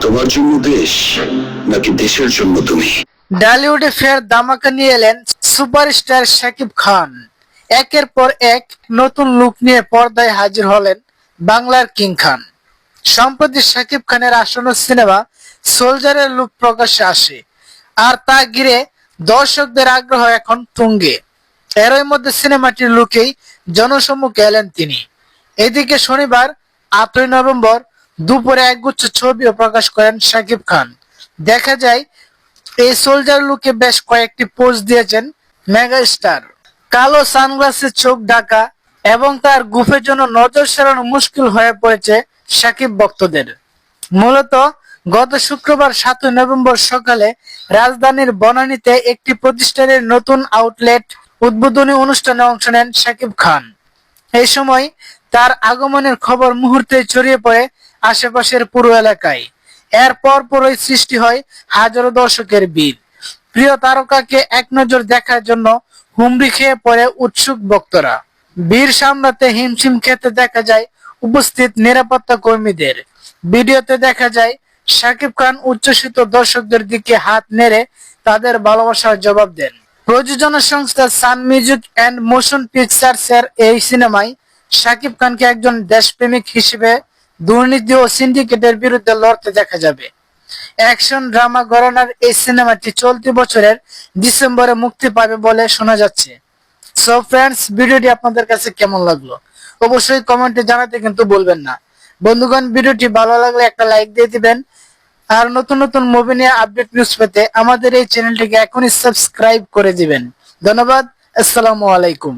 তোমার জন্য দেশ নাকি দেশের জন্য তুমি? ঢালিউডে ফের ধামাকা নিয়ে এলেন সুপারস্টার শাকিব খান। একের পর এক নতুন লুক নিয়ে পর্দায় হাজির হলেন বাংলার কিং খান। সম্প্রতি শাকিব খানের আসন্ন সিনেমা সোলজারের লুক প্রকাশ্যে আসে, আর তা ঘিরে দর্শকদের আগ্রহ এখন তুঙ্গে। এরই মধ্যে সিনেমাটির লুকেই জনসম্মুখে এলেন তিনি। এদিকে শনিবার 8ই নভেম্বর দুপুরে একগুচ্ছ ছবিও প্রকাশ করেন শাকিব খান। দেখা যায় এই সোলজার লুকে বেশ কয়েকটি পোজ দিয়েছেন মেগা স্টার। কালো সানগ্লাসে চোখ ঢাকা এবং তার গুফের জন্য নজর সরানো মুশকিল হয়ে পড়েছে শাকিব ভক্তদের। মূলত গত শুক্রবার 7ই নভেম্বর সকালে রাজধানীর বনানীতে একটি প্রতিষ্ঠানের নতুন আউটলেট উদ্বোধনী অনুষ্ঠানে অংশ নেন শাকিব খান। এই সময় তার আগমনের খবর মুহূর্তেই ছড়িয়ে পড়ে আশেপাশের পুরো এলাকায়। এর পরপরই সৃষ্টি হয় হাজারো দর্শকের ভিড়। প্রিয় তারকাকে এক নজর দেখার জন্য হুমড়ি খেয়ে পড়ে উৎসুক ভক্তরা। ভিড় সামলাতে হিমশিম খেতে দেখা যায় উপস্থিত নিরাপত্তা কর্মীদের। ভিডিওতে দেখা যায় শাকিব খান উচ্ছ্বসিত দর্শকদের দিকে হাত নেড়ে তাদের ভালোবাসার জবাব দেন। প্রযোজনা সংস্থা সান মিউজিক অ্যান্ড মোশন পিকচার্স এর এই সিনেমায় শাকিব খানকে একজন দেশপ্রেমিক হিসেবে দুর্নীতি ও সিন্ডিকেটের বিরুদ্ধে লড়তে দেখা যাবে। অ্যাকশন ড্রামা ঘরানার এই সিনেমাটি চলতি বছরের ডিসেম্বরে মুক্তি পাবে বলে শোনা যাচ্ছে। সো ফ্রেন্ডস, ভিডিওটি আপনাদের কাছে কেমন লাগলো অবশ্যই কমেন্টে জানাতে কিন্তু ভুলবেন না। বন্ধুগণ, ভিডিওটি ভালো লাগলে একটা লাইক দিয়ে দিবেন। আর নতুন নতুন মুভি নিয়ে আপডেট নিউজ পেতে আমাদের এই চ্যানেলটিকে এখনই সাবস্ক্রাইব করে দিবেন। ধন্যবাদ। আসসালামু আলাইকুম।